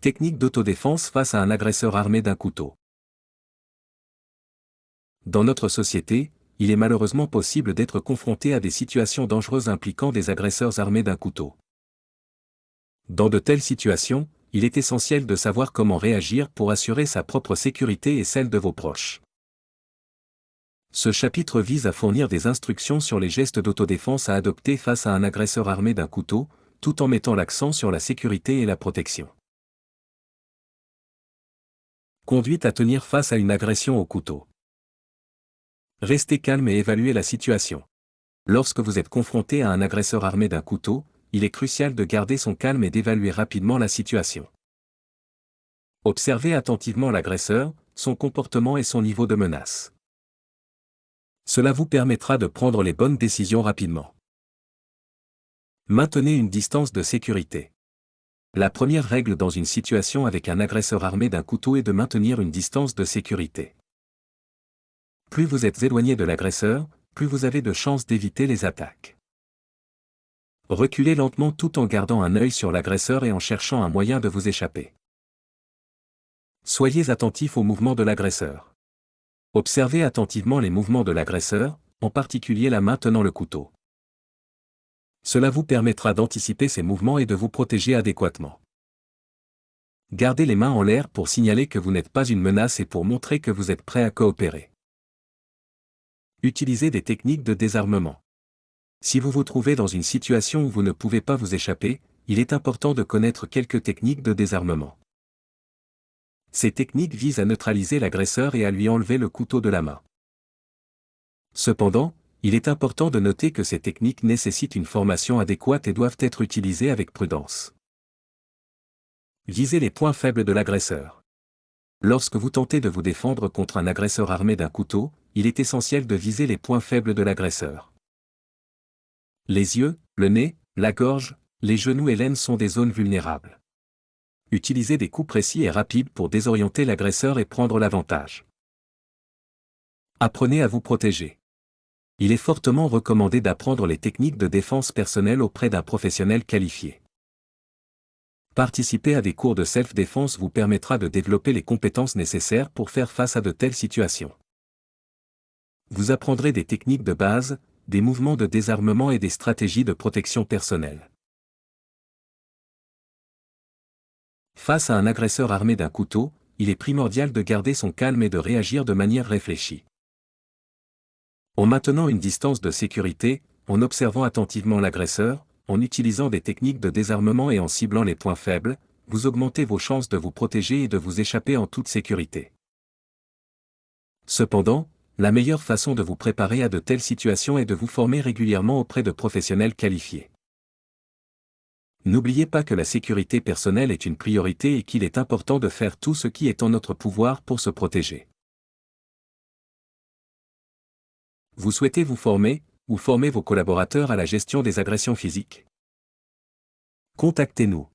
Technique d'autodéfense face à un agresseur armé d'un couteau. Dans notre société, il est malheureusement possible d'être confronté à des situations dangereuses impliquant des agresseurs armés d'un couteau. Dans de telles situations, il est essentiel de savoir comment réagir pour assurer sa propre sécurité et celle de vos proches. Ce chapitre vise à fournir des instructions sur les gestes d'autodéfense à adopter face à un agresseur armé d'un couteau, tout en mettant l'accent sur la sécurité et la protection. Conduite à tenir face à une agression au couteau. Restez calme et évaluez la situation. Lorsque vous êtes confronté à un agresseur armé d'un couteau, il est crucial de garder son calme et d'évaluer rapidement la situation. Observez attentivement l'agresseur, son comportement et son niveau de menace. Cela vous permettra de prendre les bonnes décisions rapidement. Maintenez une distance de sécurité. La première règle dans une situation avec un agresseur armé d'un couteau est de maintenir une distance de sécurité. Plus vous êtes éloigné de l'agresseur, plus vous avez de chances d'éviter les attaques. Reculez lentement tout en gardant un œil sur l'agresseur et en cherchant un moyen de vous échapper. Soyez attentif aux mouvements de l'agresseur. Observez attentivement les mouvements de l'agresseur, en particulier la main tenant le couteau. Cela vous permettra d'anticiper ces mouvements et de vous protéger adéquatement. Gardez les mains en l'air pour signaler que vous n'êtes pas une menace et pour montrer que vous êtes prêt à coopérer. Utilisez des techniques de désarmement. Si vous vous trouvez dans une situation où vous ne pouvez pas vous échapper, il est important de connaître quelques techniques de désarmement. Ces techniques visent à neutraliser l'agresseur et à lui enlever le couteau de la main. Cependant, il est important de noter que ces techniques nécessitent une formation adéquate et doivent être utilisées avec prudence. Visez les points faibles de l'agresseur. Lorsque vous tentez de vous défendre contre un agresseur armé d'un couteau, il est essentiel de viser les points faibles de l'agresseur. Les yeux, le nez, la gorge, les genoux et l'aine sont des zones vulnérables. Utilisez des coups précis et rapides pour désorienter l'agresseur et prendre l'avantage. Apprenez à vous protéger. Il est fortement recommandé d'apprendre les techniques de défense personnelle auprès d'un professionnel qualifié. Participer à des cours de self-défense vous permettra de développer les compétences nécessaires pour faire face à de telles situations. Vous apprendrez des techniques de base, des mouvements de désarmement et des stratégies de protection personnelle. Face à un agresseur armé d'un couteau, il est primordial de garder son calme et de réagir de manière réfléchie. En maintenant une distance de sécurité, en observant attentivement l'agresseur, en utilisant des techniques de désarmement et en ciblant les points faibles, vous augmentez vos chances de vous protéger et de vous échapper en toute sécurité. Cependant, la meilleure façon de vous préparer à de telles situations est de vous former régulièrement auprès de professionnels qualifiés. N'oubliez pas que la sécurité personnelle est une priorité et qu'il est important de faire tout ce qui est en notre pouvoir pour se protéger. Vous souhaitez vous former, ou former vos collaborateurs à la gestion des agressions physiques? Contactez-nous.